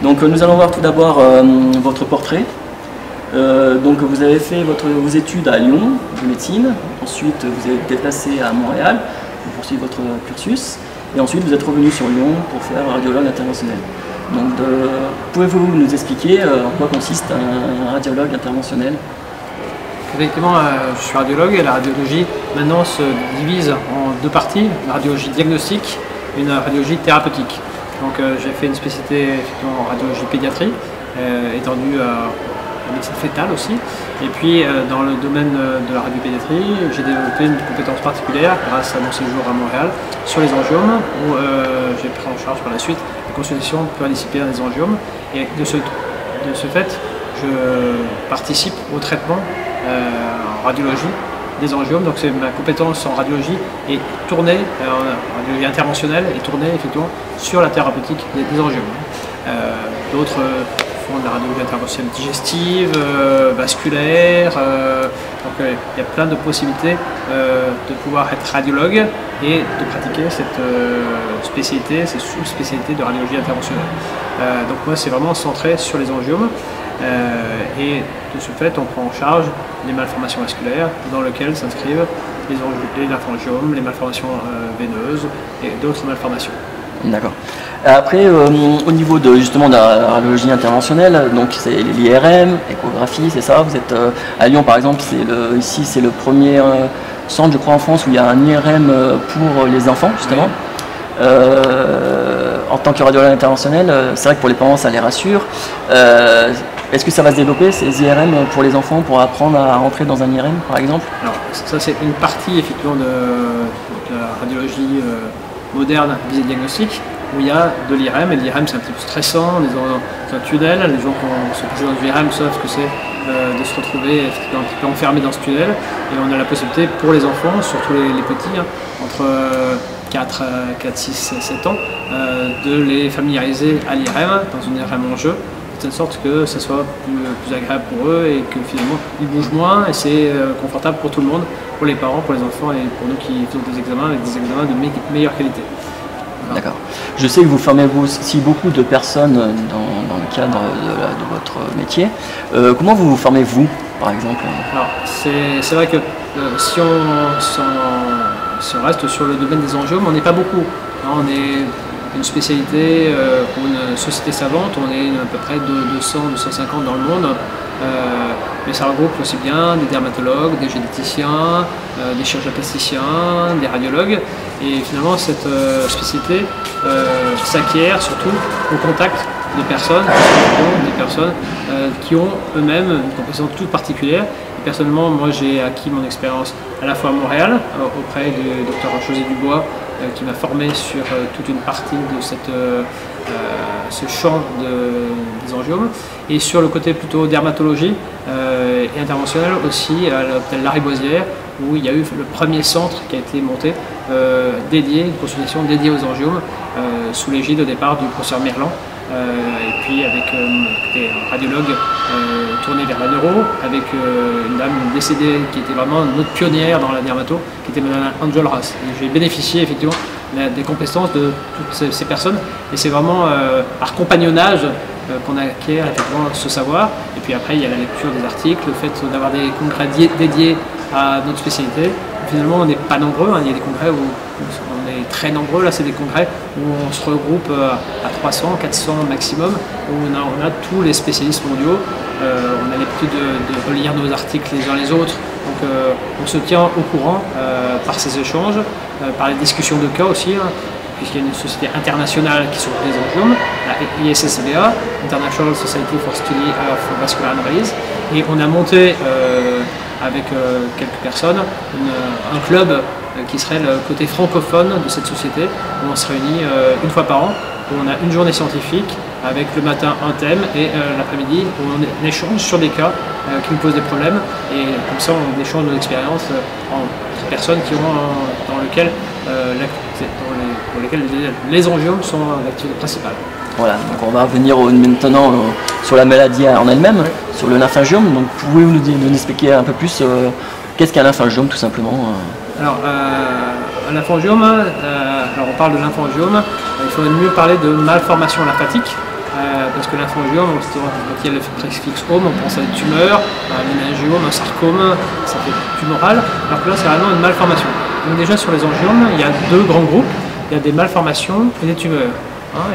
Donc nous allons voir tout d'abord votre portrait. Donc vous avez fait vos études à Lyon de médecine, ensuite vous êtes déplacé à Montréal pour poursuivre votre cursus, et ensuite vous êtes revenu sur Lyon pour faire radiologue interventionnel. Donc pouvez-vous nous expliquer en quoi consiste un radiologue interventionnel? Effectivement, je suis radiologue et la radiologie maintenant se divise en deux parties, une radiologie diagnostique et une radiologie thérapeutique. Donc j'ai fait une spécialité en radiologie pédiatrie, étendue à la médecine fétale aussi. Et puis dans le domaine de la radiopédiatrie, j'ai développé une compétence particulière grâce à mon séjour à Montréal sur les angiomes, où j'ai pris en charge par la suite la consultation pluridisciplinaire des angiomes. Et de ce fait, je participe au traitement en radiologie des angiomes, donc c'est ma compétence en radiologie est tournée, en radiologie interventionnelle est tournée effectivement sur la thérapeutique des angiomes. D'autres font de la radiologie interventionnelle digestive, vasculaire, donc il y a plein de possibilités de pouvoir être radiologue et de pratiquer cette spécialité, cette sous-spécialité de radiologie interventionnelle. Donc moi c'est vraiment centré sur les angiomes. Et de ce fait, on prend en charge les malformations vasculaires dans lesquelles s'inscrivent les lymphangiomes, les malformations veineuses et d'autres malformations. D'accord. Après, au niveau justement de la radiologie interventionnelle, donc c'est l'IRM, échographie, c'est ça. Vous êtes à Lyon par exemple, ici c'est le premier centre, je crois, en France où il y a un IRM pour les enfants justement. Oui. En tant que radiologue interventionnel, c'est vrai que pour les parents ça les rassure. Est-ce que ça va se développer ces IRM pour les enfants pour apprendre à rentrer dans un IRM par exemple? Alors ça c'est une partie effectivement de la radiologie moderne visée diagnostique où il y a de l'IRM, et l'IRM c'est un petit peu stressant, on est dans un tunnel, les gens qui sont couchés dans le IRM savent que c'est de se retrouver un petit peu enfermé dans ce tunnel, et on a la possibilité pour les enfants, surtout les petits, hein, entre 4, 6, 7 ans, de les familiariser à l'IRM dans une IRM en jeu, de telle sorte que ça soit plus agréable pour eux et que finalement ils bougent moins et c'est confortable pour tout le monde, pour les parents, pour les enfants et pour nous qui faisons des examens avec des examens de meilleure qualité. Voilà. D'accord. Je sais que vous formez aussi beaucoup de personnes dans le cadre de votre métier. Comment vous formez-vous, par exemple? Alors, c'est vrai que si on reste sur le domaine des angiomes, on n'est pas beaucoup. On est une spécialité ou une société savante, on est à peu près de 200, 250 dans le monde. Mais ça regroupe aussi bien des dermatologues, des généticiens, des chirurgiens plasticiens, des radiologues. Et finalement, cette spécialité s'acquiert surtout au contact de personnes, qui ont eux-mêmes une compétence toute particulière. Et personnellement, moi j'ai acquis mon expérience à la fois à Montréal, auprès du docteur José Dubois, qui m'a formé sur toute une partie de ce champ des angiomes, et sur le côté plutôt dermatologie et interventionnel aussi à l'hôpital Lariboisière, où il y a eu le premier centre qui a été monté dédié, une consultation dédiée aux angiomes, sous l'égide au départ du professeur Merlan, et puis avec des radiologues tournés vers la neuro, avec une dame décédée qui était vraiment notre pionnière dans la dermato, qui était Mme Angel Ras. J'ai bénéficié effectivement des compétences de toutes ces personnes, et c'est vraiment par compagnonnage qu'on acquiert effectivement ce savoir. Et puis après il y a la lecture des articles, le fait d'avoir des congrès dédiés à notre spécialité. Finalement on n'est pas nombreux, hein. Il y a des congrès où on est très nombreux, là c'est des congrès où on se regroupe à 300, 400 maximum, où on a tous les spécialistes mondiaux, on a l'habitude de relire nos articles les uns les autres, donc on se tient au courant par ces échanges, par les discussions de cas aussi, hein, puisqu'il y a une société internationale qui s'occupe des angiomes, la ISSVA, International Society for Study of Vascular Anomalies, et on a monté avec quelques personnes un club qui serait le côté francophone de cette société, où on se réunit une fois par an, où on a une journée scientifique avec le matin un thème et l'après-midi où on échange sur des cas qui nous posent des problèmes, et comme ça on échange nos expériences entre personnes qui ont dans lesquelles les angiomes sont l'activité principale. Voilà, donc on va revenir maintenant sur la maladie en elle-même, oui, sur le lymphangiome. Donc pouvez-vous nous expliquer un peu plus qu'est-ce qu'un lymphangiome tout simplement? Alors, un lymphangiome, alors on parle de lymphangiome, il faudrait mieux parler de malformation lymphatique, parce que lymphangiome, quand il y a le préfixe home, on pense à des tumeurs, un méningiome, un sarcome, ça fait tumoral, alors que là c'est vraiment une malformation. Donc déjà sur les angiomes, il y a deux grands groupes, il y a des malformations et des tumeurs.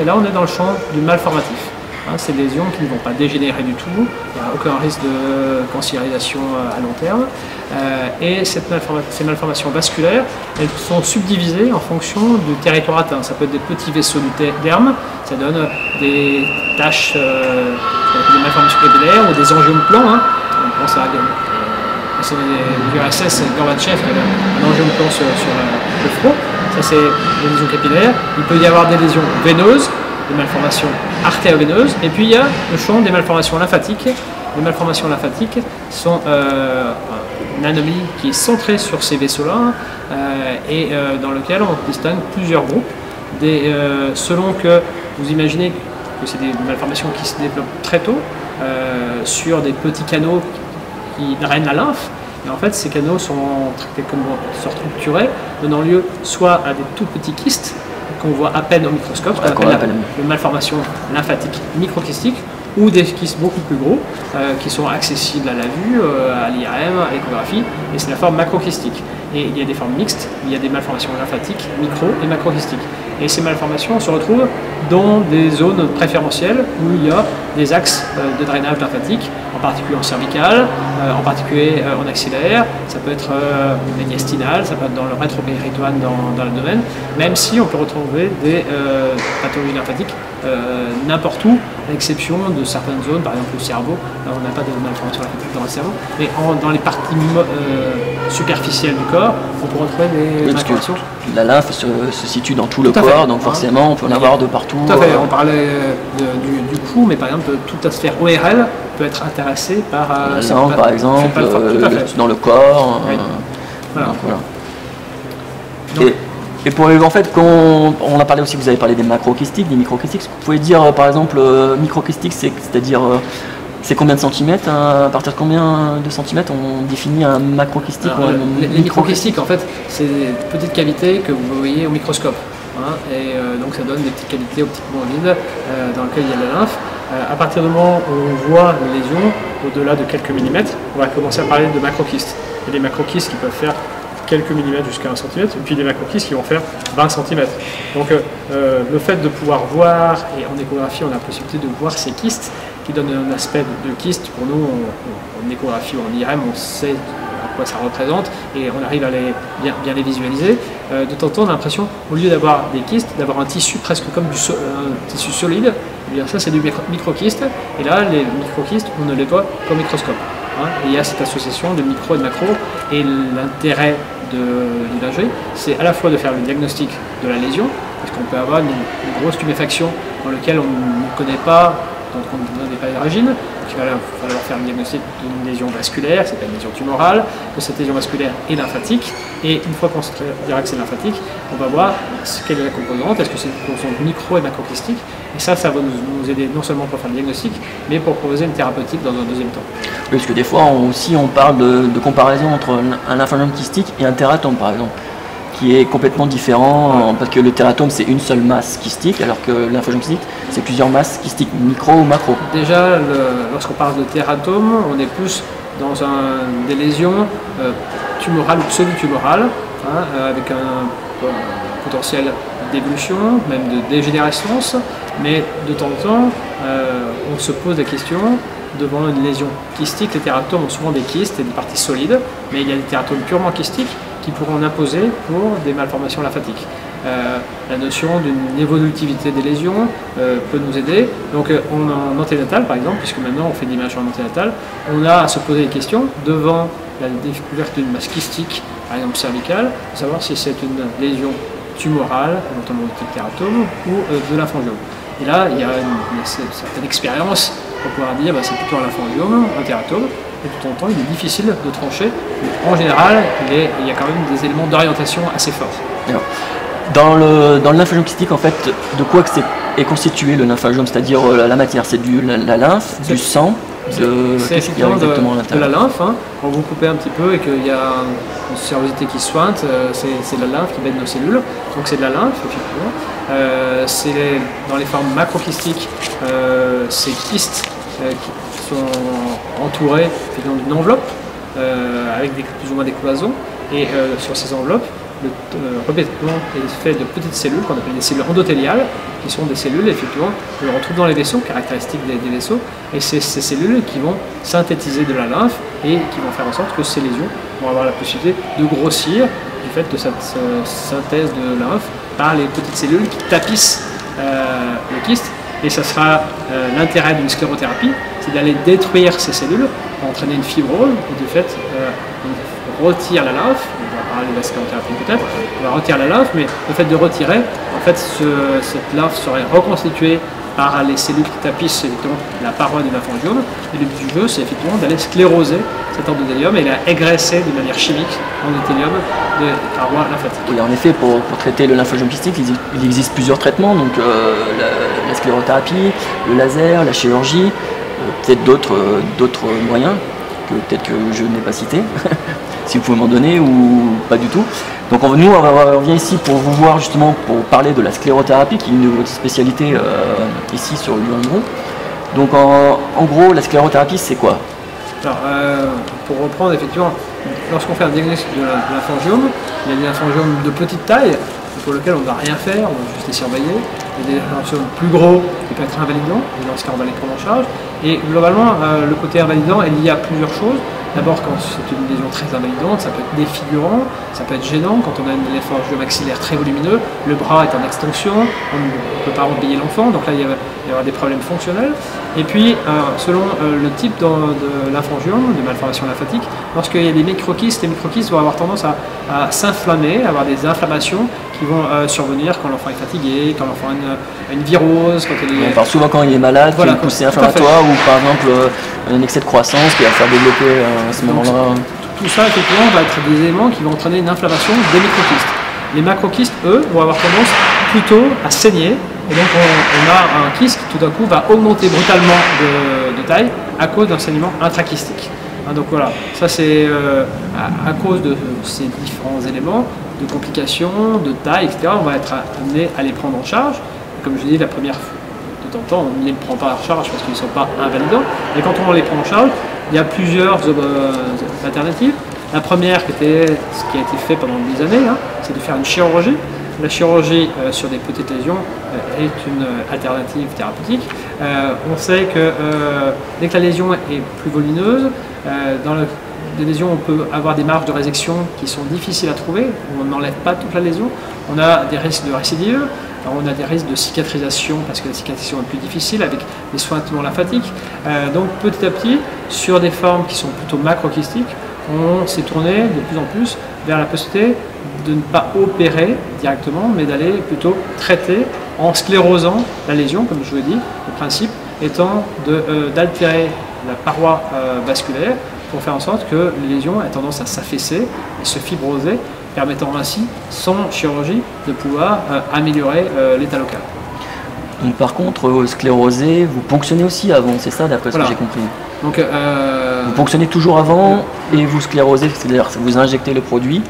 Et là on est dans le champ du malformatif. Ces lésions qui ne vont pas dégénérer du tout, il n'y a aucun risque de cancérisation à long terme. Et ces malformations vasculaires, elles sont subdivisées en fonction du territoire atteint. Ça peut être des petits vaisseaux du derme, ça donne des taches, des malformations capillaires ou des angiomes plans. On pense à l'URSS, Gorbatchev, un angiome plan sur le front. Ça c'est des lésions capillaires. Il peut y avoir des lésions veineuses, des malformations artéroveineuses, et puis il y a le champ des malformations lymphatiques. Les malformations lymphatiques sont une anomalie qui est centrée sur ces vaisseaux-là et dans lequel on distingue plusieurs groupes. Selon que vous imaginez que c'est des malformations qui se développent très tôt sur des petits canaux qui drainent la lymphe. Et en fait, ces canaux sont traités comme structurés, donnant lieu soit à des tout petits kystes qu'on voit à peine au microscope, qu'on appelle une malformation lymphatique microkystique, ou des kystes beaucoup plus gros qui sont accessibles à la vue, à l'IRM, à l'échographie, et c'est la forme macrokystique. Et il y a des formes mixtes, il y a des malformations lymphatiques micro et macrokystiques. Et ces malformations se retrouvent dans des zones préférentielles où il y a des axes de drainage lymphatique, en particulier en cervical, en particulier en axillaire, ça peut être médiastinal, ça peut être dans le rétropéritoine dans l'abdomen, même si on peut retrouver des pathologies lymphatiques n'importe où, à l'exception de certaines zones, par exemple le cerveau. Là, on n'a pas de malformation lymphatique dans le cerveau, mais dans les parties superficielles du corps, on peut retrouver des malformations. La lymphe se situe dans tout le corps, donc forcément on peut en avoir de partout. Tout à fait, on parlait du cou, mais par exemple toute la sphère ORL peut être intéressée par la langue par exemple, dans le corps. Oui. Voilà. Donc, voilà. Et pour en fait, on a parlé aussi, vous avez parlé des macrokystiques, des microkystiques. Vous pouvez dire par exemple microkystique, c'est-à-dire c'est combien de centimètres, à partir de combien de centimètres on définit un macrokystique? Les microkystiques, en fait, c'est des petites cavités que vous voyez au microscope. Et donc ça donne des petites cavités optiquement vides dans lesquelles il y a de la lymphe. À partir du moment où on voit les lésions au-delà de quelques millimètres, on va commencer à parler de macrokystes. Il y a des macrokystes qui peuvent faire quelques millimètres jusqu'à 1 cm, et puis des macrokystes qui vont faire 20 cm. Donc le fait de pouvoir voir, et en échographie on a la possibilité de voir ces kystes, qui donnent un aspect de kyste. Pour nous, en échographie ou en IRM, on sait à quoi ça représente, et on arrive à bien les visualiser. De temps en temps, on a l'impression, au lieu d'avoir des kystes, d'avoir un tissu presque comme un tissu solide. Et bien ça c'est du microkyste, et là les microkystes, on ne les voit qu'au microscope. Et il y a cette association de micro et de macro, et l'intérêt de l'imagerie, c'est à la fois de faire le diagnostic de la lésion, parce qu'on peut avoir une grosse tuméfaction dans laquelle on ne connaît pas, donc on ne connaît pas l'origine, donc il va falloir faire le diagnostic d'une lésion vasculaire, c'est une lésion tumorale, que cette lésion vasculaire est lymphatique, et une fois qu'on dira que c'est lymphatique, on va voir quelle est la composante, est-ce que c'est une composante micro et macrokystique, et ça va nous aider non seulement pour faire le diagnostic, mais pour proposer une thérapeutique dans un deuxième temps. Oui, parce que des fois on parle de comparaison entre un lymphangiome kystique et un tératome par exemple, qui est complètement différent, parce que le tératome c'est une seule masse kystique, alors que le lymphangiome kystique c'est plusieurs masses kystiques, micro ou macro. Déjà, lorsqu'on parle de tératome, on est plus dans des lésions tumorales ou pseudo-tumorales, avec un potentiel d'évolution, même de dégénérescence, mais de temps en temps, on se pose des questions devant une lésion kystique. Les tératomes ont souvent des kystes et des parties solides, mais il y a des tératomes purement kystiques qui pourront en imposer pour des malformations lymphatiques. La notion d'une évolutivité des lésions peut nous aider. Donc en anténatal par exemple, puisque maintenant on fait de l'image en anténatal, on a à se poser des questions devant la découverte d'une masse kystique, par exemple cervicale, de savoir si c'est une lésion tumorale, notamment de type tératome, ou de lymphangiome. Et là, il y a une certaine expérience pour pouvoir dire c'est plutôt un lymphangiome, un tératome, et tout en temps, il est difficile de trancher. Mais en général, il y a quand même des éléments d'orientation assez forts. Alors, dans le lymphangiome kystique, en fait, de quoi est constitué le lymphangiome? C'est-à-dire la matière, c'est la lymphe, du sang C'est effectivement de la lymphe. Hein. Quand vous coupez un petit peu et qu'il y a une sérosité qui sointe, c'est de la lymphe qui baigne nos cellules. Donc c'est de la lymphe, effectivement. C'est dans les formes macrokystiques, ces kystes qui sont entourés d'une enveloppe avec plus ou moins des cloisons. Et sur ces enveloppes, le revêtement est fait de petites cellules qu'on appelle des cellules endothéliales, qui sont des cellules effectivement que l'on retrouve dans les vaisseaux, caractéristiques des vaisseaux, et c'est ces cellules qui vont synthétiser de la lymphe et qui vont faire en sorte que ces lésions vont avoir la possibilité de grossir du fait de cette synthèse de lymphe par les petites cellules qui tapissent le kyste. Et ça sera l'intérêt d'une sclérothérapie, c'est d'aller détruire ces cellules pour entraîner une fibrose, et de fait on retire la lymphe. Les vasculothérapies peut-être, on va retirer la lymphe, mais le fait de retirer, en fait, cette lymphe serait reconstituée par les cellules qui tapissent effectivement la paroi du lymphangiome. Et le but du jeu, c'est effectivement d'aller scléroser cet endothélium et l'agraisser de manière chimique l'endothélium de paroi lymphatique. Oui, en effet, pour traiter le lymphangiome kystique, il existe plusieurs traitements, donc la sclérothérapie, le laser, la chirurgie, peut-être d'autres moyens que peut-être que je n'ai pas cités. Si vous pouvez m'en donner ou pas du tout. Donc nous on vient ici pour vous voir justement pour parler de la sclérothérapie qui est une de vos spécialités ici sur Lyon-Bron. Donc en gros la sclérothérapie c'est quoi? Alors pour reprendre effectivement, lorsqu'on fait un diagnostic de lymphangiome, il y a des lymphangiomes de petite taille pour lesquels on ne va rien faire, on va juste les surveiller. Il y a des lymphangiomes plus gros qui peuvent être invalidants, et dans ce cas on va les prendre en charge. Et globalement le côté invalidant est lié à plusieurs choses. D'abord, quand c'est une lésion très invalidante, ça peut être défigurant, ça peut être gênant quand on a une lymphangiome maxillaire très volumineux, le bras est en extension, on ne peut pas repayer l'enfant, donc là il va y avoir des problèmes fonctionnels. Et puis, selon le type de lymphangiome, de malformation lymphatique, lorsqu'il y a des microkystes, les microkystes vont avoir tendance à s'inflammer, à avoir des inflammations qui vont survenir quand l'enfant est fatigué, quand l'enfant a une virose, quand il est... On parle souvent quand il est malade, voilà, qu'il y a une poussée inflammatoire ou par exemple un excès de croissance qui va faire développer à ce moment-là. Tout ça, effectivement, va être des éléments qui vont entraîner une inflammation des microkystes. Les macrokystes, eux, vont avoir tendance plutôt à saigner. Et donc, on a un kyste qui, tout d'un coup, va augmenter brutalement de taille à cause d'un saignement intrakystique. Donc voilà, ça c'est à cause de ces différents éléments, de complications, de taille, etc. On va être amené à les prendre en charge. Comme je l'ai dit, la première fois, de temps en temps, on ne les prend pas en charge parce qu'ils ne sont pas invalidants. Et quand on les prend en charge, il y a plusieurs alternatives. La première, ce qui a été fait pendant des années, c'est de faire une chirurgie. La chirurgie sur des petites lésions est une alternative thérapeutique. On sait que dès que la lésion est plus volumineuse, dans des lésions, on peut avoir des marges de résection qui sont difficiles à trouver. On n'enlève pas toute la lésion. On a des risques de récidive. Alors on a des risques de cicatrisation parce que la cicatrisation est plus difficile avec des sointements lymphatiques. Donc petit à petit, sur des formes qui sont plutôt macrokystiques, on s'est tourné de plus en plus vers la possibilité de ne pas opérer directement, mais d'aller plutôt traiter en sclérosant la lésion, comme je vous l'ai dit, le principe étant d'altérer la paroi vasculaire pour faire en sorte que les lésions aient tendance à s'affaisser et se fibroser, permettant ainsi, sans chirurgie, de pouvoir améliorer l'état local. Donc par contre, sclérosé, vous ponctionnez aussi avant, c'est ça d'après ce que j'ai compris? Donc, vous ponctionnez toujours avant et vous sclérosez, c'est-à-dire vous injectez le produit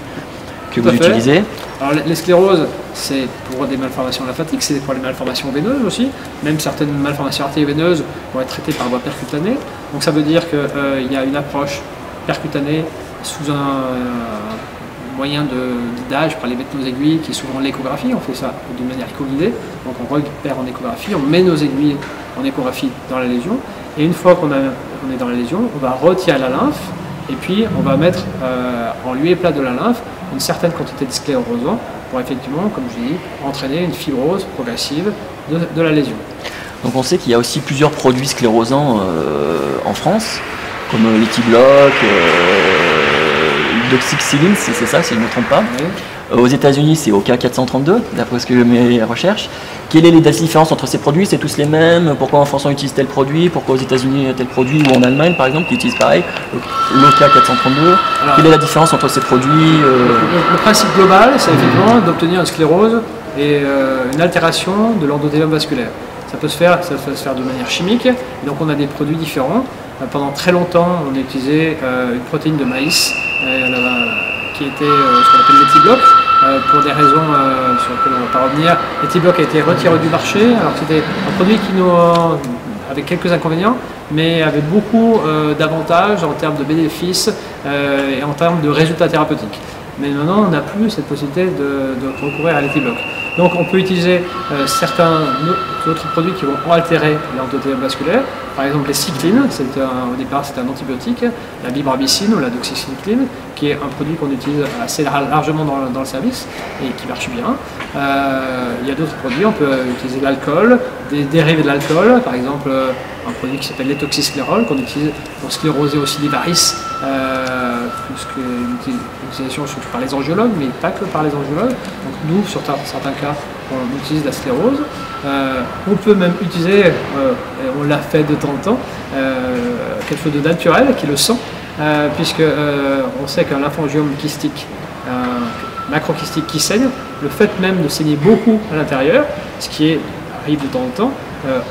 que vous utilisez. Alors les scléroses, c'est pour des malformations lymphatiques, c'est pour les malformations veineuses aussi. Même certaines malformations artério-veineuses vont être traitées par voie percutanée. Donc ça veut dire qu'il y a une approche percutanée sous un moyen de guidage par les bêtes de nos aiguilles qui est souvent l'échographie. On fait ça d'une manière éco-guidée. Donc on repère en échographie, on met nos aiguilles en échographie dans la lésion. Et une fois qu'on est dans la lésion, on va retirer la lymphe et puis on va mettre en lieu et place de la lymphe une certaine quantité de sclérosant pour effectivement, comme je dis, entraîner une fibrose progressive de la lésion. Donc on sait qu'il y a aussi plusieurs produits sclérosants en France, comme l'Ethibloc, l'Doxycycline, c'est ça si je ne me trompe pas. Oui. Aux États-Unis, c'est OK432, d'après ce que mes recherches. Quelle est la différence entre ces produits? C'est tous les mêmes? Pourquoi en France on utilise tel produit? Pourquoi aux États-Unis tel produit? Ou en Allemagne, par exemple, qui utilisent pareil, l'OK432? Quelle est la différence entre ces produits? Le principe global, c'est effectivement d'obtenir une sclérose et une altération de l'endothélium vasculaire. Ça peut se faire de manière chimique, et donc on a des produits différents. pendant très longtemps, on a utilisé une protéine de maïs qui était ce qu'on appelle l'Etibloc. Pour des raisons sur lesquelles on ne va pas revenir, l'Etibloc a été retiré du marché, alors que c'était un produit qui nous avait quelques inconvénients, mais avait beaucoup d'avantages en termes de bénéfices et en termes de résultats thérapeutiques. Mais maintenant, on n'a plus cette possibilité de recourir à l'Etibloc. Donc on peut utiliser certains autres produits qui vont altérer l'endothélium vasculaire, par exemple les cyclines, au départ c'est un antibiotique, la bibarbicine ou la doxycycline, qui est un produit qu'on utilise assez largement dans le service et qui marche bien. Il y a d'autres produits, on peut utiliser l'alcool, des dérivés de l'alcool, par exemple un produit qui s'appelle l'étoxysclérol, qu'on utilise pour scléroser aussi les varices, plus qu'une utilisation surtout par les angiologues, mais pas que par les angiologues. Donc nous, sur certains cas, on utilise la sclérose. On peut même utiliser, on l'a fait de temps en temps, quelque chose de naturel, qui est le sang, puisque on sait qu'un lymphangiome kystique, macrokystique qui saigne, le fait même de saigner beaucoup à l'intérieur, ce qui arrive de temps en temps,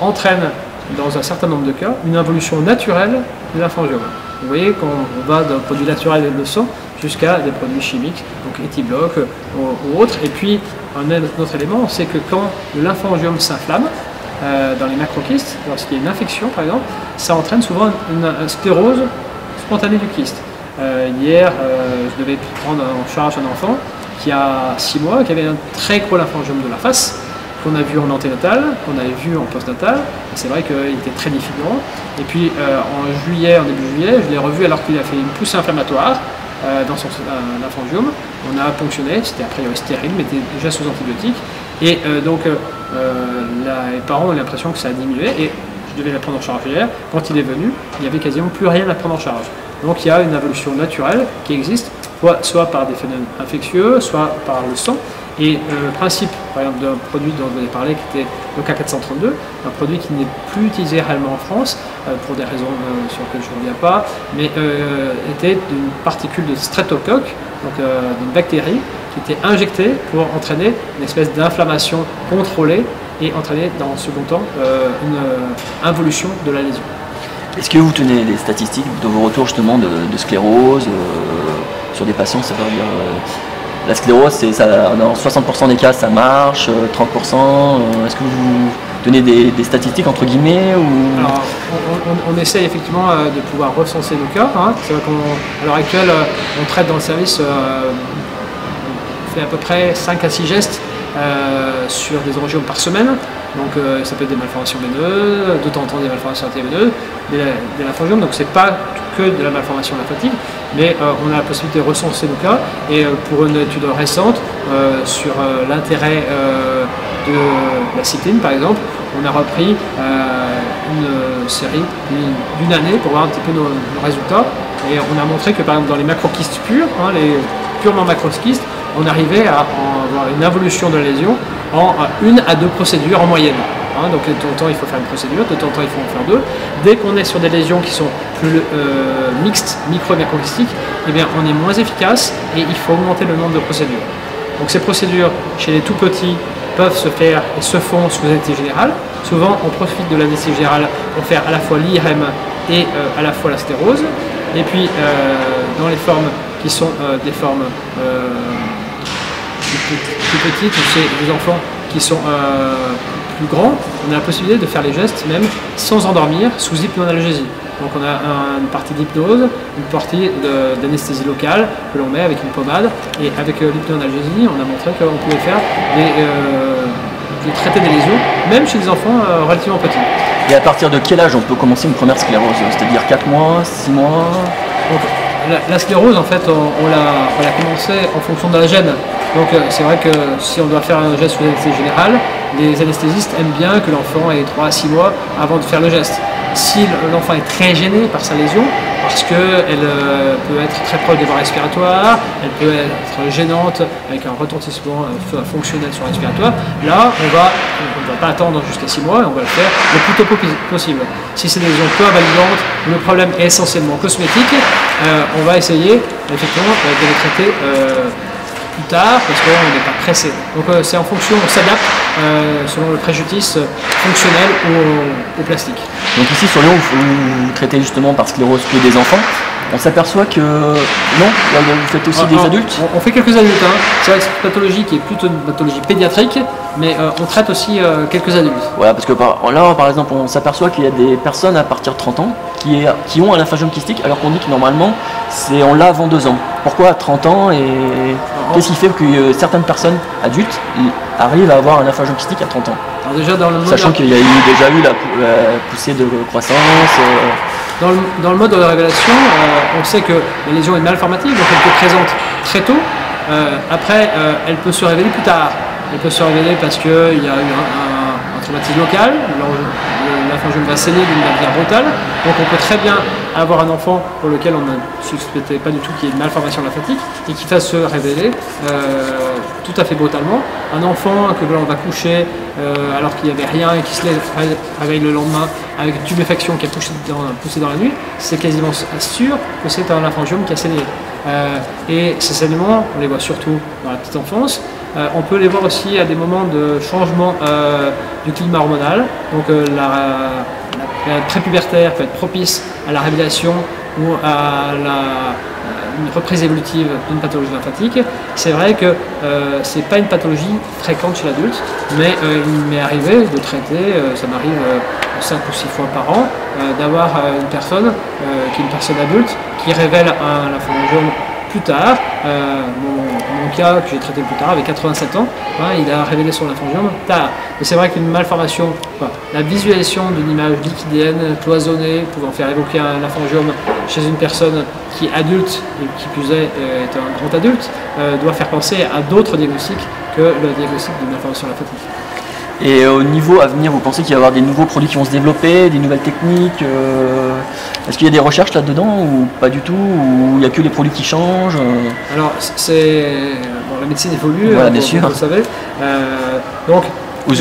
entraîne dans un certain nombre de cas une involution naturelle du lymphangiome. Vous voyez, quand on va d'un produit naturel de sang jusqu'à des produits chimiques, donc Etibloc ou autres. Et puis, un autre élément, c'est que quand le lymphangiome s'inflamme dans les macrokystes, lorsqu'il y a une infection par exemple, ça entraîne souvent une sclérose spontanée du kyste. Hier, je devais prendre en charge un enfant qui a 6 mois, qui avait un très gros lymphangiome de la face, qu'on a vu en anténatal, qu'on avait vu en postnatal. C'est vrai qu'il était très défigurant. Et puis en début juillet, je l'ai revu alors qu'il a fait une poussée inflammatoire dans son lymphangiome. On a ponctionné, c'était a priori stérile, mais était déjà sous antibiotiques. Et donc les parents ont l'impression que ça a diminué. Et je devais la prendre en charge hier. Quand il est venu, il n'y avait quasiment plus rien à prendre en charge. Donc il y a une évolution naturelle qui existe, soit par des phénomènes infectieux, soit par le sang. Et le principe, par exemple, d'un produit dont vous avez parlé, qui était le K432, un produit qui n'est plus utilisé réellement en France, pour des raisons sur lesquelles je ne reviens pas, mais était d'une particule de streptocoque, donc d'une bactérie, qui était injectée pour entraîner une espèce d'inflammation contrôlée et entraîner dans un second temps une involution de la lésion. Est-ce que vous tenez des statistiques de vos retours justement de sclérose sur des patients, ça veut dire la sclérose, dans 60% des cas ça marche, 30%, est-ce que vous tenez des statistiques entre guillemets ou... Alors, on essaye effectivement de pouvoir recenser nos cas. Hein. C'est vrai qu'à l'heure actuelle, on traite dans le service, on fait à peu près 5 à 6 gestes sur des angiomes par semaine. Donc ça peut être des malformations veineuses, de temps en temps des malformations artérielles, des lymphangiomes, donc c'est pas que de la malformation lymphatique, mais on a la possibilité de recenser nos cas, et pour une étude récente sur l'intérêt de la cycline par exemple, on a repris une série d'une année pour voir un petit peu nos résultats, et on a montré que par exemple dans les macrokystes purs, hein, les purement macrokystes, on arrivait à avoir une involution de la lésion en 1 à 2 procédures en moyenne. Hein, donc de temps en temps il faut faire une procédure, de temps en temps il faut en faire 2. Dès qu'on est sur des lésions qui sont plus mixtes, micro et macrokystiques, eh bien on est moins efficace et il faut augmenter le nombre de procédures. Donc ces procédures chez les tout petits peuvent se faire et se font sous anesthésie générale. Souvent on profite de l'anesthésie générale pour faire à la fois l'IRM et à la fois la sclérose. Et puis dans les formes qui sont des formes plus petites, c'est des enfants qui sont plus grands, on a la possibilité de faire les gestes même sans endormir, sous hypnoanalgésie. Donc on a une partie d'hypnose, une partie d'anesthésie locale que l'on met avec une pommade, et avec l'hypnoanalgésie, on a montré qu'on pouvait faire traiter des lésions, même chez des enfants relativement petits. Et à partir de quel âge on peut commencer une première sclérose? C'est-à-dire 4 mois, 6 mois? Donc, la sclérose, en fait, on l'a commencé en fonction de la gène. Donc c'est vrai que si on doit faire un geste sous anesthésie générale, les anesthésistes aiment bien que l'enfant ait 3 à 6 mois avant de faire le geste. Si l'enfant est très gêné par sa lésion, parce qu'elle peut être très proche des voies respiratoires, elle peut être gênante avec un retentissement fonctionnel sur le respiratoire, là on ne va pas attendre jusqu'à 6 mois, on va le faire le plus tôt possible. Si c'est des lésions peu invalidantes, le problème est essentiellement cosmétique, on va essayer effectivement de les traiter plus tard parce qu'on n'est pas pressé. Donc c'est en fonction, on s'adapte selon le préjudice fonctionnel au plastique. Donc ici sur Lyon, vous traitez justement par sclérose que des enfants. On s'aperçoit que non, vous faites aussi des adultes. On fait quelques adultes. Hein. C'est vrai que c'est une pathologie qui est plutôt une pathologie pédiatrique, mais on traite aussi quelques adultes. Voilà, parce que là, par exemple, on s'aperçoit qu'il y a des personnes à partir de 30 ans qui ont un lymphangiome kystique, alors qu'on dit que normalement, on l'a avant 2 ans. Pourquoi à 30 ans et qu'est-ce qui fait que certaines personnes adultes arrivent à avoir un lymphangiome kystique à 30 ans? Alors déjà dans le mode sachant qu'il y a déjà eu la poussée de croissance. Dans le mode de la révélation, on sait que la lésion est mal formative, donc elle peut présente très tôt. Après, elle peut se révéler plus tard. Elle peut se révéler parce qu'il y a eu un traumatisme local, le lymphangiome va saigner d'une manière brutale. Donc on peut très bien avoir un enfant pour lequel on ne suspectait pas du tout qu'il y ait une malformation lymphatique et qui fasse se révéler tout à fait brutalement. Un enfant que l'on va coucher alors qu'il n'y avait rien et qui se réveille le lendemain avec une tuméfaction qui a poussé dans la nuit, c'est quasiment sûr que c'est un lymphangiome qui a saigné. Et ces saignements, on les voit surtout dans la petite enfance. On peut les voir aussi à des moments de changement du climat hormonal. Donc la période prépubertaire peut être propice à la révélation ou à une reprise évolutive d'une pathologie lymphatique. C'est vrai que ce n'est pas une pathologie fréquente chez l'adulte, mais il m'est arrivé de traiter, ça m'arrive 5 ou 6 fois par an, d'avoir une personne qui est une personne adulte qui révèle un lymphangiome plus tard. Mon cas que j'ai traité plus tard avec 87 ans, il a révélé son lymphangiome tard. Et c'est vrai qu'une malformation, la visualisation d'une image liquidéenne, cloisonnée, pouvant faire évoquer un lymphangiome chez une personne qui est adulte et qui plus est un grand adulte, doit faire penser à d'autres diagnostics que le diagnostic d'une malformation lymphatique. Et au niveau à venir, vous pensez qu'il va y avoir des nouveaux produits qui vont se développer, des nouvelles techniques Est-ce qu'il y a des recherches là-dedans ou pas du tout? Ou il n'y a que les produits qui changent Alors, la médecine évolue, voilà, bien sûr. Vous le savez.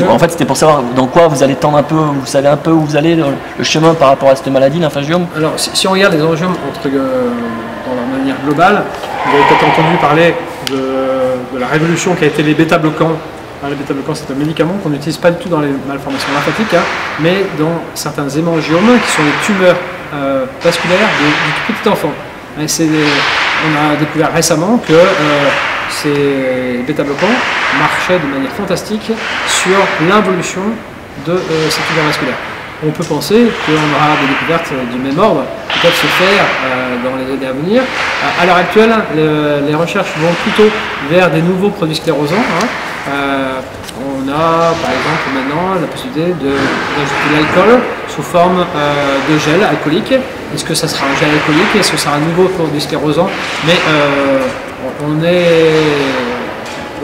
En fait, c'était pour savoir dans quoi vous allez tendre un peu, vous savez un peu où vous allez, le chemin par rapport à cette maladie, lymphangiome. Alors, si on regarde les angiomes dans la manière globale, vous avez peut-être entendu parler de la révolution qui a été les bêta-bloquants. Les bêta-bloquants, c'est un médicament qu'on n'utilise pas du tout dans les malformations lymphatiques, mais dans certains hémangiomes qui sont les tumeurs vasculaires du tout petit enfant. On a découvert récemment que ces bêta-bloquants marchaient de manière fantastique sur l'involution de ces tumeurs vasculaires. On peut penser qu'on aura des découvertes du même ordre qui peuvent se faire dans les années à venir. À l'heure actuelle, les recherches vont plutôt vers des nouveaux produits sclérosants. On a par exemple maintenant la possibilité d'ajouter de l'alcool sous forme de gel alcoolique. Est-ce que ça sera un gel alcoolique? Est-ce que ça sera un nouveau produit sclérosant? Mais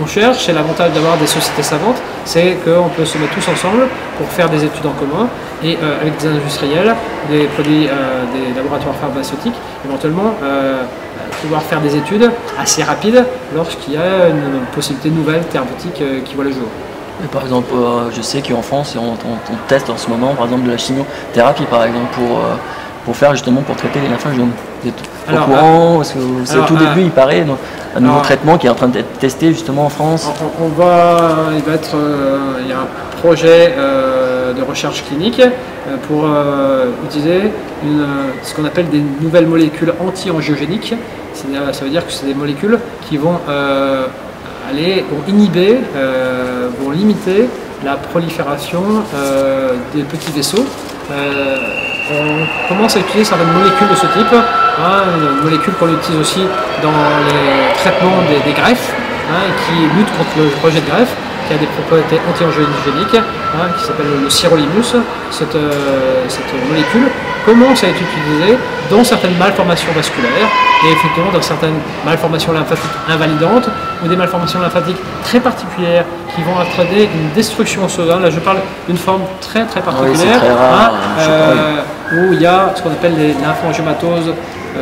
on cherche, et l'avantage d'avoir des sociétés savantes, c'est qu'on peut se mettre tous ensemble pour faire des études en commun et avec des industriels, des produits, des laboratoires pharmaceutiques, éventuellement pouvoir faire des études assez rapides lorsqu'il y a une possibilité nouvelle thérapeutique qui voit le jour. Et par exemple, je sais qu'en France, on teste en ce moment, par exemple, de la chimiothérapie, par exemple, pour traiter les lymphangiomes. Vous êtes au courant? Parce que c'est au tout début, il paraît, un nouveau traitement qui est en train d'être testé justement en France. Il y a un projet de recherche clinique pour utiliser ce qu'on appelle des nouvelles molécules anti-angiogéniques. Ça veut dire que c'est des molécules qui vont inhiber, vont limiter la prolifération des petits vaisseaux. On commence à utiliser certaines molécules de ce type, une molécule qu'on utilise aussi dans les traitements des greffes, qui lutte contre le rejet de greffe, qui a des propriétés anti-angiogéniques, qui s'appelle le sirolimus. Cette molécule commence à être utilisée dans certaines malformations vasculaires et effectivement dans certaines malformations lymphatiques invalidantes ou des malformations lymphatiques très particulières qui vont entraîner une destruction osseuse. Là je parle d'une forme très particulière, très rare, où il y a ce qu'on appelle les lymphangiomatoses,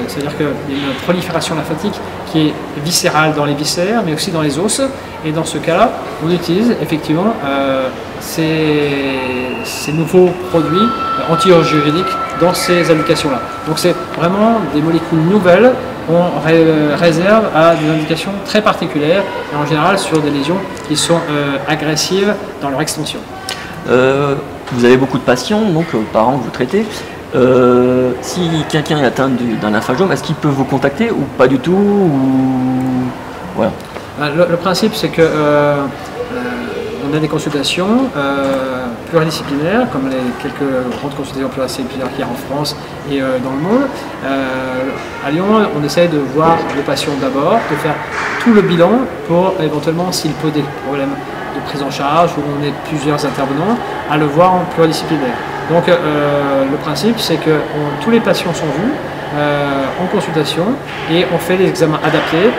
c'est-à-dire qu'il y a une prolifération lymphatique qui est viscérale dans les viscères mais aussi dans les os, et dans ce cas-là on utilise effectivement ces nouveaux produits anti-angiogéniques dans ces indications-là. Donc c'est vraiment des molécules nouvelles on réserve à des indications très particulières et en général sur des lésions qui sont agressives dans leur extension. Vous avez beaucoup de patients donc par an que vous traitez. Si quelqu'un est atteint d'un lymphangome, est-ce qu'il peut vous contacter ou pas du tout Voilà. Le principe, c'est que on a des consultations pluridisciplinaires, comme les quelques grandes consultations pluridisciplinaires qu'il y a en France et dans le monde. À Lyon, on essaie de voir le patient d'abord, de faire tout le bilan pour éventuellement, s'il pose des problèmes de prise en charge, où on est plusieurs intervenants, à le voir en pluridisciplinaire. Donc le principe, c'est que tous les patients sont vus en consultation et on fait des examens adaptés,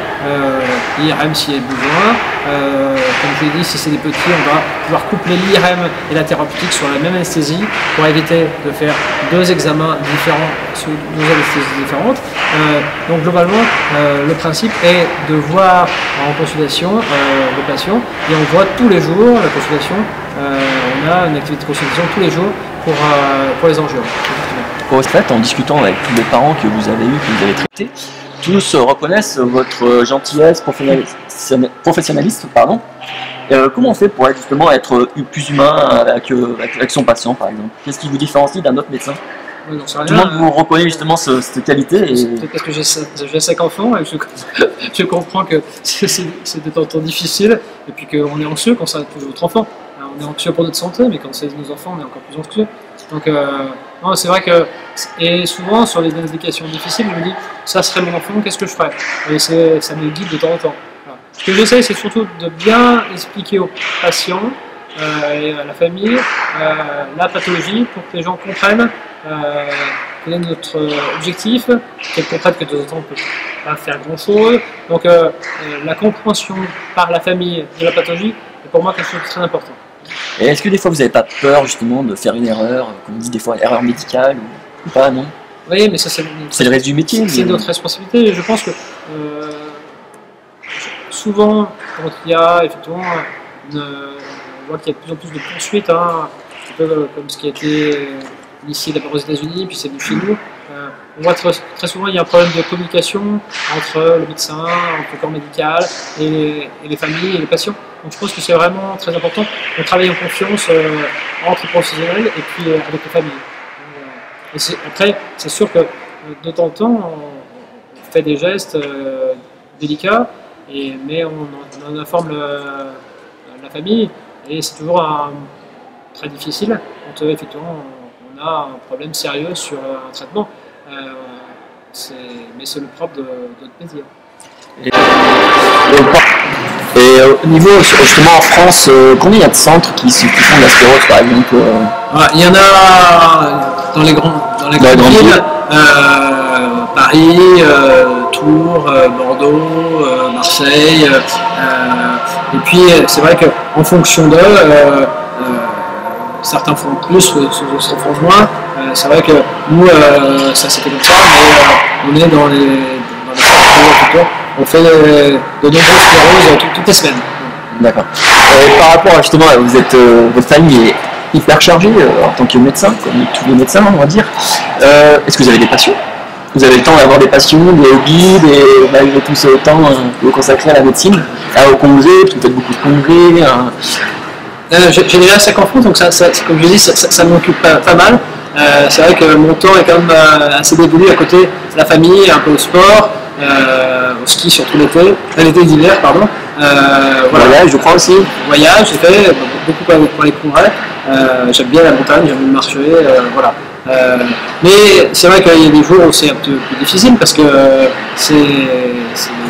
IRM s'il y a besoin. Comme je l'ai dit, si c'est des petits, on va pouvoir coupler l'IRM et la thérapeutique sur la même anesthésie pour éviter de faire deux examens différents sous deux anesthésies différentes. Donc globalement, le principe est de voir en consultation le patient et on voit tous les jours la consultation. On a une activité de consultation tous les jours pour les enjeux. Au fait, en discutant avec tous les parents que vous avez eus, que vous avez traités, tous reconnaissent votre gentillesse, professionnalisme. Pardon. Comment on fait pour justement être plus humain avec son patient, par exemple? Qu'est-ce qui vous différencie d'un autre médecin? Oui, tout le monde vous reconnaît justement cette qualité. Peut-être parce que j'ai 5 enfants et je comprends que c'est des temps difficiles et puis qu'on est anxieux quand ça touche votre enfant. On est anxieux pour notre santé, mais quand c'est nos enfants, on est encore plus anxieux. Donc, c'est vrai que, et souvent sur les indications difficiles, je me dis, ça serait mon enfant, qu'est-ce que je ferais? Et ça me guide de temps en temps. Voilà. Ce que j'essaie, c'est surtout de bien expliquer aux patients et à la famille la pathologie pour que les gens comprennent quel est notre objectif, qu'ils comprennent que de temps en temps, on ne peut pas faire grand-chose. Donc, la compréhension par la famille de la pathologie est pour moi quelque chose de très important. Et est-ce que des fois vous n'avez pas peur justement de faire une erreur, comme on dit des fois, erreur médicale ou pas, non? Oui, mais ça c'est le reste du métier. C'est notre responsabilité. Je pense que souvent, quand il y a effectivement, on voit qu'il y a de plus en plus de poursuites, un peu comme ce qui a été initié d'abord aux États-Unis, puis c'est venu chez nous. On voit très souvent il y a un problème de communication entre le médecin, entre le corps médical et les familles et les patients. Donc je pense que c'est vraiment très important. On travaille en confiance entre professionnels et puis avec les familles. Après, c'est sûr que de temps en temps, on fait des gestes délicats, mais on en informe la famille et c'est toujours très difficile quand effectivement on a un problème sérieux sur un traitement. Mais c'est le propre de notre métier. Et au niveau, justement en France, combien il y a de centres qui font de la sclérose par exemple? Il y en a dans les grandes villes, Paris, Tours, Bordeaux, Marseille. Et puis c'est vrai qu'en fonction d'eux, certains font plus, d'autres font moins. C'est vrai que nous, ça c'était comme ça, mais on est dans les centres, on fait de nombreuses scléroses toutes les semaines. D'accord. Par rapport justement, votre famille est hyper chargée en tant que médecin, comme tous les médecins on va dire. Est-ce que vous avez des passions? Vous avez le temps d'avoir des passions, des hobbies, malgré tout ce temps que vous consacrez à la médecine, au congrès, parce que vous faites beaucoup de congrès. J'ai déjà 5 enfants, donc ça, comme je dis, ça m'occupe pas mal. C'est vrai que mon temps est quand même assez dévolu à côté de la famille, un peu au sport, au ski surtout l'été d'hiver, pardon. Voilà. Voyage, je crois aussi. Voyage, j'ai fait beaucoup pour les congrès. J'aime bien la montagne, j'aime bien marcher, voilà. Mais c'est vrai qu'il y a des jours où c'est un peu plus difficile parce que les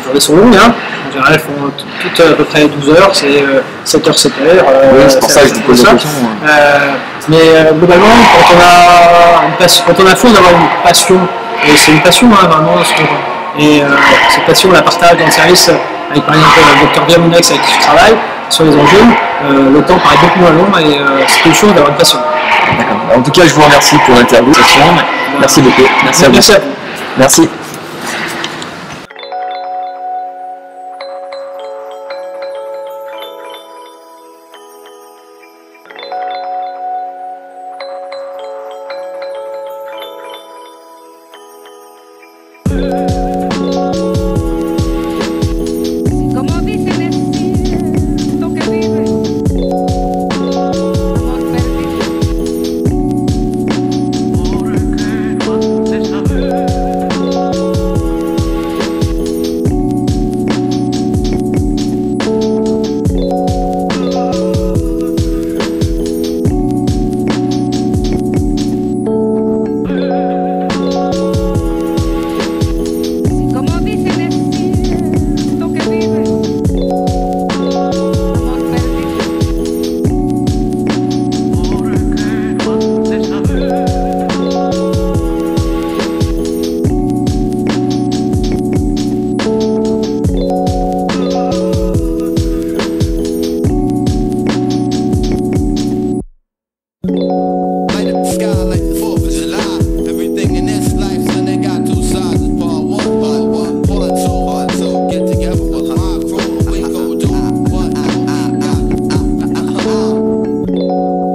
journées sont longues. Hein. En général, elles font toutes à peu près 12 heures, c'est 7h, 7h. Oui, c'est pour ça que je vous pose la question. Mais globalement, quand on a fond d'avoir une passion, et c'est une passion hein, vraiment, et cette passion on la partage dans le service avec par exemple le docteur Viamounex avec qui je travaille sur les enjeux, le temps paraît beaucoup moins long et c'est quelque chose d'avoir une passion. D'accord. En tout cas, je vous remercie pour l'interview. Merci beaucoup. Merci à vous. Merci à vous. Merci.